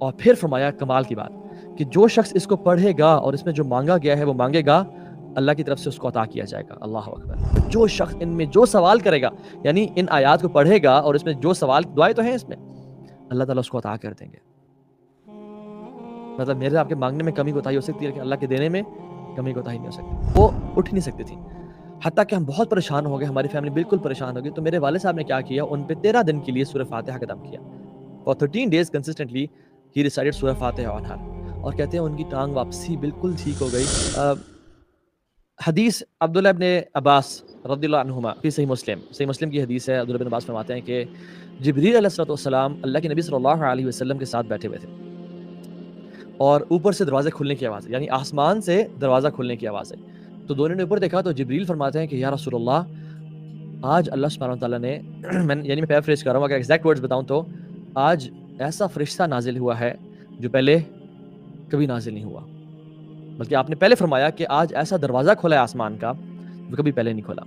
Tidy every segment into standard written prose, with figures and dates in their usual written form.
اور پھر فرمایا کمال کی بات کہ جو شخص اس کو پڑھے گا اور اس میں جو مانگا گیا ہے وہ مانگے گا، اللہ کی طرف سے اس کو عطا کیا جائے گا۔ اللہ اکبر۔ جو شخص ان میں جو سوال کرے گا، یعنی ان آیات کو پڑھے گا اور اس میں جو سوال، دعائیں تو ہیں اس میں، اللہ تعالیٰ اس کو عطا کر دیں گے۔ مطلب میرے آپ کے مانگنے میں کمی کوتاہی ہو سکتی ہے، کہ اللہ کے دینے میں کمی کوتاہی نہیں ہو سکتی۔ وہ اٹھ نہیں سکتی تھی، حتیٰ کہ ہم بہت پریشان ہو گئے، ہماری فیملی بالکل پریشان ہو گئی۔ تو میرے والد صاحب نے کیا کیا، ان پہ 13 دن کے لیے سورہ فاتحہ ختم کیا۔ For 13 days consistently he recited سورہ فاتحہ on her، اور کہتے ہیں ان کی ٹانگ واپسی بالکل ٹھیک ہو گئی۔ حدیث عبداللہ ابن عباس رضی اللہ عنہما فی صحیح مسلم کی حدیث ہے۔ عبداللہ بن عباس فرماتے ہیں کہ جبریل علیہ السلام اللہ کے نبی صلی اللہ علیہ وسلم کے ساتھ بیٹھے ہوئے تھے، اور اوپر سے دروازے کھلنے کی آواز ہے، یعنی آسمان سے دروازہ کھلنے کی آواز ہے۔ تو دونوں نے اوپر دیکھا تو جبریل فرماتے ہیں کہ یا رسول اللہ، آج اللہ سبحانہ وتعالیٰ نے میں پیرافریز کر رہا ہوں، اگر ایگزیکٹ ورڈز بتاؤں تو آج ایسا فرشتہ نازل ہوا ہے جو پہلے کبھی نازل نہیں ہوا، بلکہ آپ نے پہلے فرمایا کہ آج ایسا دروازہ کھلا ہے آسمان کا جو کبھی پہلے نہیں کھلا۔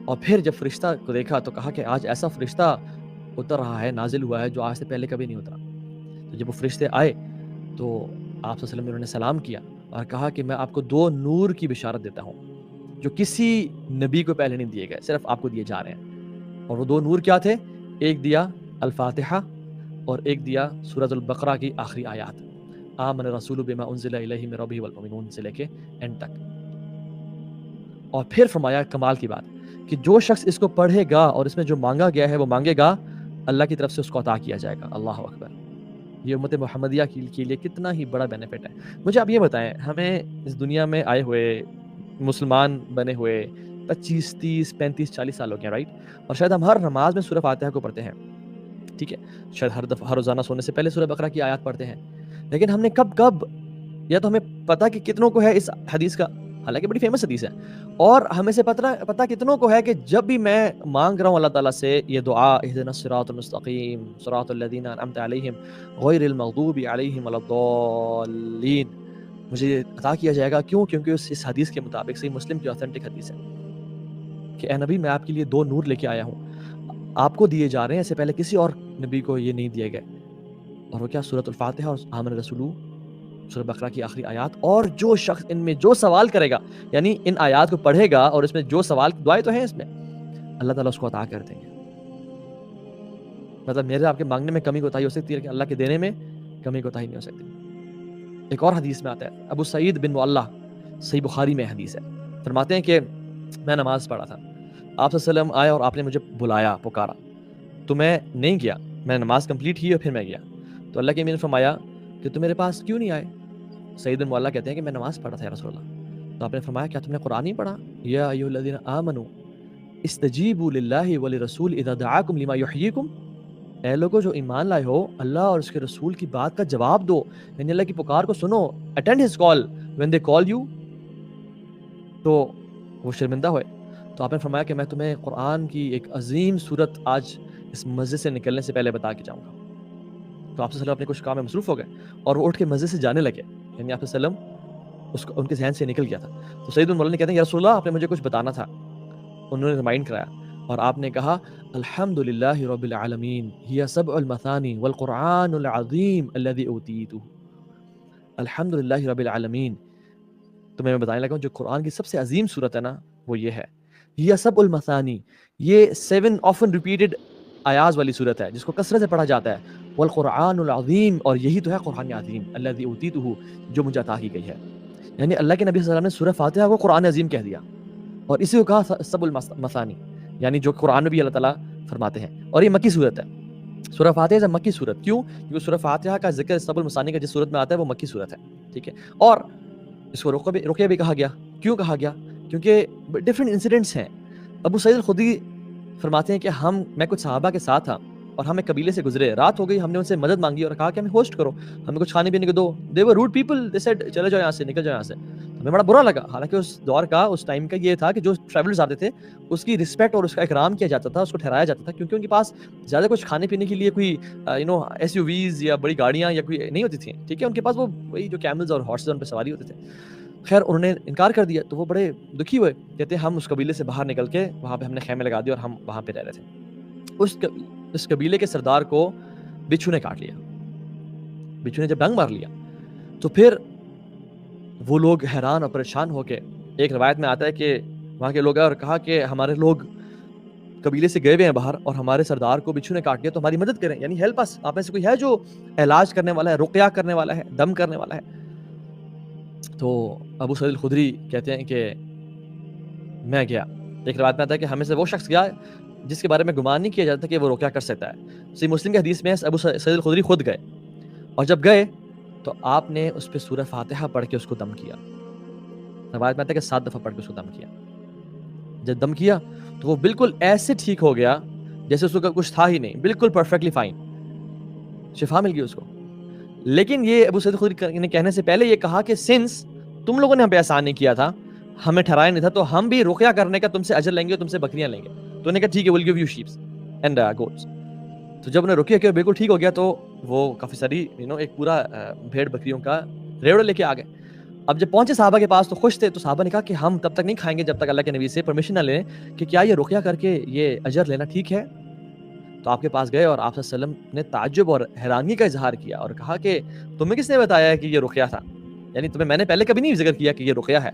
اور پھر جب فرشتہ کو دیکھا تو کہا کہ آج ایسا فرشتہ اتر رہا ہے، نازل ہوا ہے، جو آج سے پہلے کبھی نہیں اترا۔ تو جب وہ فرشتے آئے تو آپ صلی اللہ علیہ وسلم نے انہوں نے سلام کیا اور کہا کہ میں آپ کو 2 نور کی بشارت دیتا ہوں جو کسی نبی کو پہلے نہیں دیے گئے، صرف آپ کو دیے جا رہے ہیں۔ اور وہ 2 نور کیا تھے؟ ایک دیا الفاتحہ اور ایک دیا سورۃ البقرہ کی آخری آیات، آمن الرسول بما انزل الیہ من ربہ والمؤمنون سے لے کے اینڈ تک۔ اور پھر فرمایا کمال کی بات کہ جو شخص اس کو پڑھے گا اور اس میں جو مانگا گیا ہے وہ مانگے گا، اللہ کی طرف سے اس کو عطا کیا جائے گا۔ اللہ اکبر۔ یہ امت محمدیہ کے لیے کتنا ہی بڑا بینیفٹ ہے۔ مجھے آپ یہ بتائیں، ہمیں اس دنیا میں آئے ہوئے، مسلمان بنے ہوئے 25 30 35 40 سال ہو گئے، رائٹ؟ اور شاید ہم ہر نماز میں سورہ فاتحہ کو پڑھتے ہیں، ٹھیک ہے؟ شاید ہر روزانہ سونے سے پہلے سورہ بقرہ کی آیات پڑھتے ہیں، لیکن ہم نے کب یا تو ہمیں پتہ کہ کتنوں کو ہے اس حدیث کا، حالانکہ بڑی فیمس حدیث ہے، اور ہمیں سے پتہ کتنوں کو ہے کہ جب بھی میں مانگ رہا ہوں اللہ تعالیٰ سے یہ دعا، اہدنا الصراط المستقیم صراط الذین انعمت علیہم غیر المغضوب علیہم ولا الضالین، مجھے عطا کیا جائے گا۔ کیوں؟ کیونکہ اس حدیث کے مطابق، صحیح مسلم کی آتھینٹک حدیث ہے کہ اے نبی، میں آپ کے لیے 2 نور لے کے آیا ہوں، آپ کو دیے جا رہے ہیں، اس سے پہلے کسی اور نبی کو یہ نہیں دیے گئے۔ اور وہ کیا؟ سورۃ الفاتحہ اور آمن الرسول، سورہ بقرہ کی آخری آیات۔ اور جو شخص ان میں جو سوال کرے گا، یعنی ان آیات کو پڑھے گا اور اس میں جو سوال، دعائیں تو ہیں اس میں، اللہ تعالیٰ اس کو عطا کر دیں گے۔ مطلب میرے آپ کے مانگنے میں کمی کوتاہی ہو سکتی ہے، کہ اللہ کے دینے میں کمی کوتاہی نہیں ہو سکتی۔ ایک اور حدیث میں آتا ہے، ابو سعید بن معلہ، صحیح بخاری میں حدیث ہے، فرماتے ہیں کہ میں نماز پڑھا تھا، آپ صلی اللہ علیہ وسلم آئے اور آپ نے مجھے بلایا، پکارا، تو میں نہیں گیا، میں نماز کمپلیٹ کی اور پھر میں گیا۔ تو اللہ کے امین نے فرمایا کہ تم میرے پاس کیوں نہیں آئے؟ سعید بن معلہ کہتے ہیں کہ میں نماز پڑھا تھا یا رسول اللہ۔ تو آپ نے فرمایا کیا تم نے قرآن نہیں پڑھا؟ یا ایھا الذین آمنوا استجیبوا للہ ولرسول اذا دعاکم لما یحییکم، اے لوگوں جو ایمان لائے ہو، اللہ اور اس کے رسول کی بات کا جواب دو، یعنی اللہ کی پکار کو سنو، attend his call when they call you۔ تو وہ شرمندہ ہوئے۔ تو آپ نے فرمایا کہ میں تمہیں قرآن کی ایک عظیم صورت آج اس مسجد سے نکلنے سے پہلے بتا کے جاؤں گا۔ تو آپ صلی اللہ علیہ وسلم اپنے کچھ کام میں مصروف ہو گئے اور وہ اٹھ کے مسجد سے جانے لگے، یعنی آپ صلی اللہ علیہ وسلم ان کے ذہن سے نکل گیا تھا۔ تو سعید بن معلہ نے کہتے ہیں یا رسول اللہ، آپ نے مجھے کچھ بتانا تھا۔ انہوں نے ریمائنڈ کرایا اور آپ نے کہا الحمدللہ رب العالمین ہی سبع المثانی والقرآن العظیم الذی اوتیتہ۔ الحمدللہ رب العالمین، تو میں بتانے لگا ہوں جو قرآن کی سب سے عظیم صورت ہے نا، وہ یہ ہے، ہی سبع المثانی، یہ 7 often repeated آیاز والی صورت ہے جس کو کثرت سے پڑھا جاتا ہے، والقرآن العظیم، اور یہی تو ہے قرآن عظیم، الذی اوتیتہ، جو مجھے عطا کی گئی ہے۔ یعنی اللہ کے نبی صلی اللہ علیہ وسلم نے سورہ فاتحہ کو قرآن عظیم کہہ دیا، اور اسی کو کہا سب المثانی، یعنی جو قرآن میں بھی اللہ تعالیٰ فرماتے ہیں۔ اور یہ مکی صورت ہے، سورہ فاتحہ سے مکی صورت۔ کیوں؟ کیونکہ سورہ فاتحہ کا ذکر سب المثانی کا جس صورت میں آتا ہے وہ مکی صورت ہے، ٹھیک ہے؟ اور اس کو رقیہ بھی کہا گیا۔ کیوں کہا گیا؟ کیونکہ ڈفرینٹ انسیڈنٹس ہیں۔ ابو سعید الخدری فرماتے ہیں کہ میں کچھ صحابہ کے ساتھ تھا اور ہم ایک قبیلے سے گزرے، رات ہو گئی، ہم نے ان سے مدد مانگی اور کہا کہ ہمیں ہوسٹ کرو، ہمیں کچھ کھانے پینے کو دو۔ دے ور روڈ پیپل، دے سیڈ چلے جاؤ یہاں سے، نکل جاؤ یہاں سے۔ ہمیں بڑا برا لگا، حالانکہ اس دور کا، اس ٹائم کا یہ تھا کہ جو ٹریولرز آتے تھے اس کی رسپیکٹ اور اس کا اکرام کیا جاتا تھا، اس کو ٹھہرایا جاتا تھا، کیونکہ ان کے پاس زیادہ کچھ کھانے پینے کے لیے کوئی ایس یو ویز یا بڑی گاڑیاں یا کوئی نہیں ہوتی تھیں، ٹھیک ہے؟ ان کے پاس وہ وہی جو کیملز اور ہارسز ان پہ سواری ہوتے تھے۔ خیر انہوں نے انکار کر دیا، تو وہ بڑے دکھی ہوئے، کہتے ہم اس قبیلے سے باہر نکل کے وہاں پہ ہم نے خیمے لگا دیے اور ہم وہاں پہ رہ رہے تھے۔ اس قبیلے کے سردار کو بچھو نے کاٹ لیا، بچھو نے جب ڈنگ مار لیا تو پھر وہ لوگ حیران اور پریشان ہو کے، ایک روایت میں آتا ہے کہ وہاں کے لوگ آئے اور کہا کہ ہمارے لوگ قبیلے سے گئے ہوئے ہیں باہر اور ہمارے سردار کو بچھو نے کاٹ دیا، تو ہماری مدد کریں، یعنی ہیلپ اس، آپ میں سے کوئی ہے جو علاج کرنے والا ہے، رقیہ کرنے والا ہے، دم کرنے والا ہے؟ تو ابو سعید الخدری کہتے ہیں کہ میں گیا. ایک روایت میں آتا ہے کہ ہمیں سے وہ شخص گیا جس کے بارے میں گمان نہیں کیا جاتا کہ وہ رقیہ کر سکتا ہے. صحیح مسلم کی حدیث میں ابو سعید الخدری خود گئے اور جب گئے تو آپ نے اس پہ سورہ فاتحہ پڑھ کے اس کو دم کیا. روایت میں آتا ہے کہ 7 دفعہ پڑھ کے اس کو دم کیا. جب دم کیا تو وہ بالکل ایسے ٹھیک ہو گیا جیسے اس کو کچھ تھا ہی نہیں، بالکل پرفیکٹلی فائن، شفا مل گئی اس کو. لیکن یہ ابو سعید الخدری نے کہنے سے پہلے یہ کہا کہ سنس تم لوگوں نے ہم پہ احسان نہیں کیا تھا، ہمیں ٹھہرایا نہیں تھا، تو ہم بھی رقیہ کرنے کا تم سے اجر لیں گے، تم سے بکریاں لیں گے. تو انہوں نے کہا ٹھیک ہے، we'll give you sheep and goats. تو جب انہیں رقیہ کیا بالکل ٹھیک ہو گیا تو وہ کافی ساری ایک پورا بھیڑ بکریوں کا ریوڑا لے کے آ گئے. اب جب پہنچے صحابہ کے پاس تو خوش تھے، تو صحابہ نے کہا کہ ہم تب تک نہیں کھائیں گے جب تک اللہ کے نبی سے پرمیشن نہ لیں کہ کیا یہ رقیہ کر کے یہ اجر لینا ٹھیک ہے. تو آپ کے پاس گئے اور آپ صلی اللہ علیہ وسلم نے تعجب اور حیرانی کا اظہار کیا اور کہا کہ تمہیں کس نے بتایا ہے کہ یہ رقیہ تھا، یعنی تمہیں میں نے پہلے کبھی نہیں ذکر کیا کہ یہ رقیہ ہے.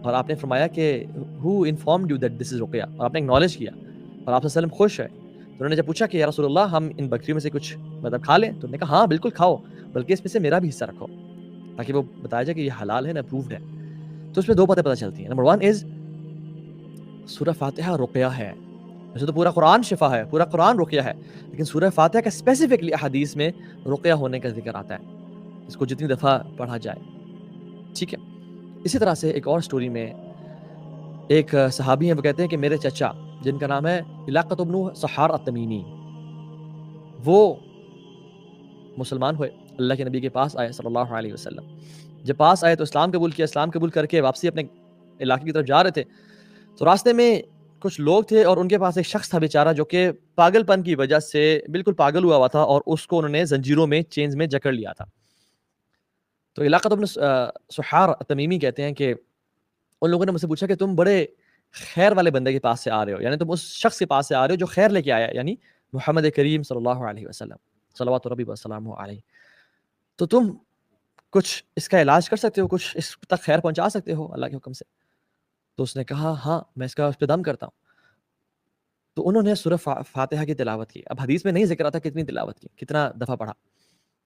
اور آپ نے فرمایا کہ who informed you that this is Ruqaiya, اور آپ نے اکنالج کیا اور آپ صلی اللہ علیہ وسلم خوش ہے. تو انہوں نے جب پوچھا کہ یا رسول اللہ ہم ان بکریوں میں سے کچھ مطلب کھا لیں، تو انہوں نے کہا ہاں بالکل کھاؤ، بلکہ اس میں سے میرا بھی حصہ رکھو تاکہ وہ بتایا جائے کہ یہ حلال ہے نا اپرووڈ ہے. تو اس میں 2 باتیں پتہ چلتی ہیں. نمبر 1 از سورہ فاتحہ رقیہ ہے. ویسے تو پورا قرآن شفا ہے، پورا قرآن رقیہ ہے، لیکن سورہ فاتحہ کا اسپیسیفکلی احادیث میں رقیہ ہونے کا ذکر آتا ہے، اس کو جتنی دفعہ پڑھا جائے. ٹھیک ہے. اسی طرح سے ایک اور سٹوری میں ایک صحابی ہیں، وہ کہتے ہیں کہ میرے چچا جن کا نام ہے علاقۃ بن سحار التمیمی، وہ مسلمان ہوئے، اللہ کے نبی کے پاس آئے صلی اللہ علیہ وسلم. جب پاس آئے تو اسلام قبول کیا. اسلام قبول کر کے واپسی اپنے علاقے کی طرف جا رہے تھے تو راستے میں کچھ لوگ تھے اور ان کے پاس ایک شخص تھا بیچارہ جو کہ پاگل پن کی وجہ سے بالکل پاگل ہوا تھا اور اس کو انہوں نے زنجیروں میں چینز میں جکڑ لیا تھا. تو علاقہ ابن سحار تمیمی کہتے ہیں کہ ان لوگوں نے مجھ سے پوچھا کہ تم بڑے خیر والے بندے کے پاس سے آ رہے ہو، یعنی تم اس شخص کے پاس سے آ رہے ہو جو خیر لے کے آیا، یعنی محمد کریم صلی اللہ علیہ وسلم صلوات ربی وسلامہ علیہ، تو تم کچھ اس کا علاج کر سکتے ہو، کچھ اس تک خیر پہنچا سکتے ہو اللہ کے حکم سے. تو اس نے کہا ہاں میں اس پہ دم کرتا ہوں. تو انہوں نے سورہ فاتحہ کی تلاوت کی. اب حدیث میں نہیں ذکر آتا کتنی تلاوت کی، کتنا دفعہ پڑھا،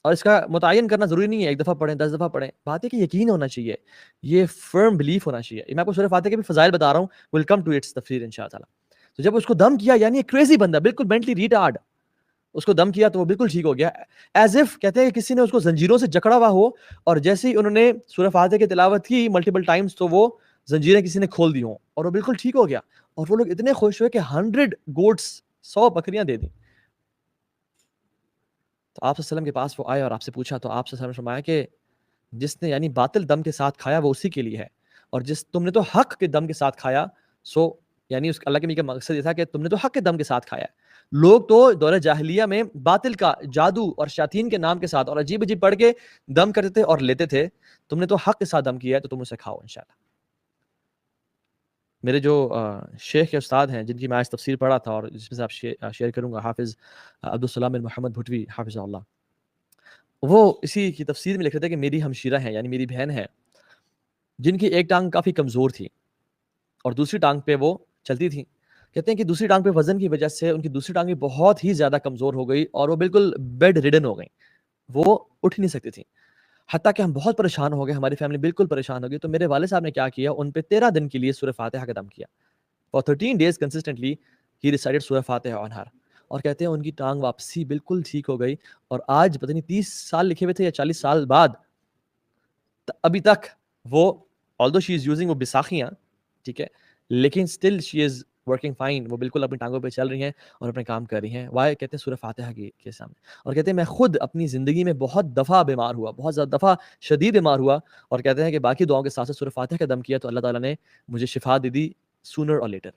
اور اس کا متعین کرنا ضروری نہیں ہے 1 دفعہ پڑھیں 10 دفعہ پڑھیں. بات ہے کہ یقین ہونا چاہیے، یہ فرم بلیف ہونا چاہیے. میں آپ کو سورہ فاتحہ کے بھی فضائل بتا رہا ہوں، ول کم ٹو اٹس تفسیر انشاءاللہ تعالی. تو جب اس کو دم کیا، یعنی ایک کریزی بندہ بالکل مینٹلی ریٹارڈ، اس کو دم کیا تو وہ بالکل ٹھیک ہو گیا، ایز اف کہتے ہیں کہ کسی نے اس کو زنجیروں سے جکڑا ہوا ہو، اور جیسے ہی انہوں نے سورہ فاتحہ کی تلاوت کی ملٹیپل ٹائمز تو وہ زنجیریں کسی نے کھول دی ہوں اور وہ بالکل ٹھیک ہو گیا. اور وہ لوگ اتنے خوش ہوئے کہ 100 گوٹس 100 بکریاں دے دیں. تو آپ صلی اللہ علیہ وسلم کے پاس وہ آئے اور آپ سے پوچھا، تو آپ صلی اللہ علیہ وسلم نے فرمایا کہ جس نے یعنی باطل دم کے ساتھ کھایا وہ اسی کے لیے ہے، اور جس تم نے تو حق کے دم کے ساتھ کھایا، سو یعنی اس اللہ کے نبی کا مقصد یہ تھا کہ تم نے تو حق کے دم کے ساتھ کھایا. لوگ تو دور جاہلیہ میں باطل کا جادو اور شیاطین کے نام کے ساتھ اور عجیب عجیب پڑھ کے دم کرتے تھے اور لیتے تھے، تم نے تو حق کے ساتھ دم کیا ہے تو تم اسے کھاؤ انشاءاللہ. میرے جو شیخ کے استاد ہیں جن کی میں آج تفسیر پڑھا تھا اور جس میں سے آپ شیئر کروں گا، حافظ عبدالسلام بن محمد بھٹوی حافظ اللہ، وہ اسی کی تفسیر میں لکھ رہے تھے کہ میری ہمشیرہ ہیں، یعنی میری بہن ہے، جن کی ایک ٹانگ کافی کمزور تھی اور دوسری ٹانگ پہ وہ چلتی تھی. کہتے ہیں کہ دوسری ٹانگ پہ وزن کی وجہ سے ان کی دوسری ٹانگ بھی بہت ہی زیادہ کمزور ہو گئی اور وہ بالکل بیڈ ریڈن ہو گئی، وہ اٹھ نہیں سکتی تھی. حتیٰ کہ ہم بہت پریشان ہو گئے، ہماری فیملی بالکل پریشان ہو گئی. تو میرے والد صاحب نے کیا کیا، ان پہ 13 دن کے لیے سورہ فاتحہ کا دم کیا. For 13 days consistently he recited سورہ فاتحہ آن ہر. اور کہتے ہیں ان کی ٹانگ واپسی بالکل ٹھیک ہو گئی، اور آج پتہ نہیں 30 سال لکھے ہوئے تھے یا 40 سال بعد ابھی تک وہ although she is using وہ بساخیاں، ٹھیک ہے، لیکن still she is working fine، وہ بالکل اپنی ٹانگوں پہ چل رہی ہیں اور اپنے کام کر رہی ہیں. وائے کہتے ہیں سورہ فاتحہ کے سامنے. اور کہتے ہیں میں خود اپنی زندگی میں بہت دفعہ بیمار ہوا، بہت زیادہ دفعہ شدید بیمار ہوا، اور کہتے ہیں کہ باقی دعاؤں کے ساتھ ساتھ سورہ فاتحہ کا دم کیا تو اللہ تعالیٰ نے مجھے شفا دے دی sooner or later.